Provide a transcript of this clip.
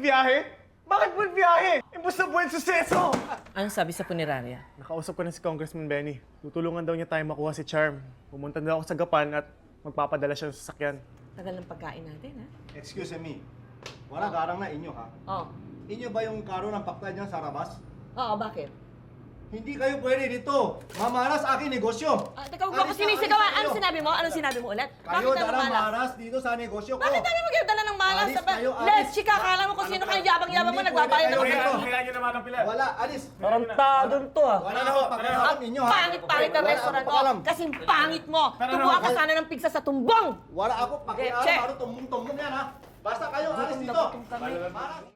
biyahe? Bakit buwan biyahe? Imbus na buwan suseso! Anong sabi sa punerarya? Nakausap ko na si Congressman Benny. Tutulungan daw niya tayo makuha si Charm. Pumunta daw ako sa Gapan at magpapadala siya ng sasakyan. Tagal ng pagkain natin, ha? Excuse me. Wala garang na inyo, ha? Oo. Inyo ba yung karo ng pakta niyan sa Rabas? Oo, bakit? Hindi kayo pwede dito. Mamaras aking negosyo. Teka, huwag ako sinisigawan. Anong sinabi mo? Anong sinabi mo ulit? Kayo Bakit dalang malas? maras dito sa negosyo ko. Bakit tayo magdala ng malas? Alis kayo, alis. Let's, chika, akala mo kung sino kayo yabang-yabang mo, Hindi nagbabayad pwede ng kayo mga. rito. Kailangan niyo naman ang pila. Wala, alis. Tarantadon to ah. Wala ako pakialam ninyo, ha? Pangit-pangit ang Wala restaurant akong mo. pakialam. Kasing pangit mo. Tumuha ka sana ng pigsa sa tumbong. Wala ako pakialam. Che. Ano tumbong-tumbong yan, ha? Basta kayo, alis dito. Maras.